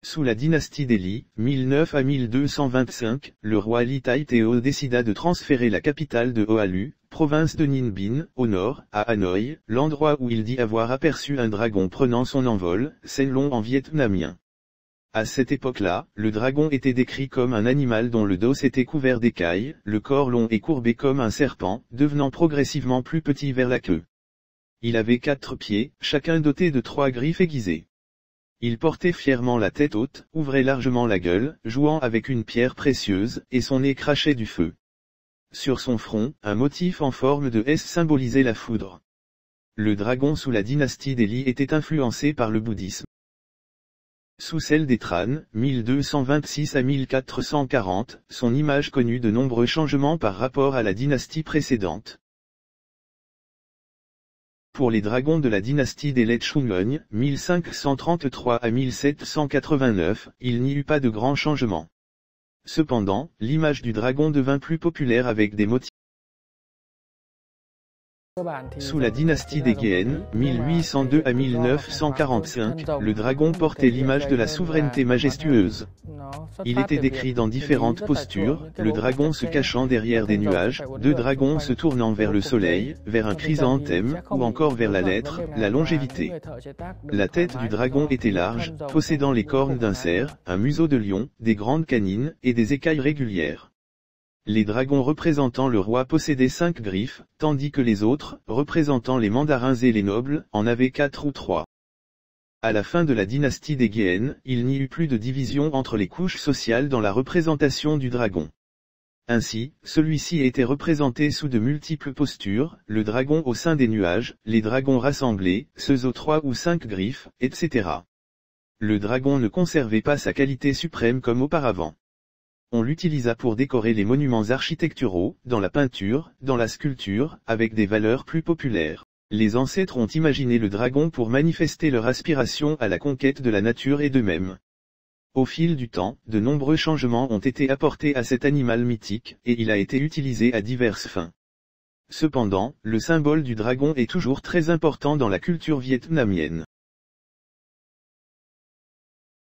Sous la dynastie Delhi, 1009 à 1225, le roi Ali Taiteo décida de transférer la capitale de Oalu, province de Ninh, au nord, à Hanoï, l'endroit où il dit avoir aperçu un dragon prenant son envol, Sen en vietnamien. À cette époque-là, le dragon était décrit comme un animal dont le dos était couvert d'écailles, le corps long et courbé comme un serpent, devenant progressivement plus petit vers la queue. Il avait 4 pieds, chacun doté de 3 griffes aiguisées. Il portait fièrement la tête haute, ouvrait largement la gueule, jouant avec une pierre précieuse, et son nez crachait du feu. Sur son front, un motif en forme de S symbolisait la foudre. Le dragon sous la dynastie Delhi était influencé par le bouddhisme. Sous celle des Trần, 1226 à 1440, son image connut de nombreux changements par rapport à la dynastie précédente. Pour les dragons de la dynastie des Lechungung, 1533 à 1789, il n'y eut pas de grands changements. Cependant, l'image du dragon devint plus populaire avec des motifs. Sous la dynastie des Guéhen, 1802 à 1945, le dragon portait l'image de la souveraineté majestueuse. Il était décrit dans différentes postures, le dragon se cachant derrière des nuages, 2 dragons se tournant vers le soleil, vers un chrysanthème, ou encore vers la lettre, la longévité. La tête du dragon était large, possédant les cornes d'un cerf, un museau de lion, des grandes canines, et des écailles régulières. Les dragons représentant le roi possédaient 5 griffes, tandis que les autres, représentant les mandarins et les nobles, en avaient 4 ou 3. À la fin de la dynastie des Guéhen, il n'y eut plus de division entre les couches sociales dans la représentation du dragon. Ainsi, celui-ci était représenté sous de multiples postures, le dragon au sein des nuages, les dragons rassemblés, ceux aux 3 ou 5 griffes, etc. Le dragon ne conservait pas sa qualité suprême comme auparavant. On l'utilisa pour décorer les monuments architecturaux, dans la peinture, dans la sculpture, avec des valeurs plus populaires. Les ancêtres ont imaginé le dragon pour manifester leur aspiration à la conquête de la nature et d'eux-mêmes. Au fil du temps, de nombreux changements ont été apportés à cet animal mythique, et il a été utilisé à diverses fins. Cependant, le symbole du dragon est toujours très important dans la culture vietnamienne.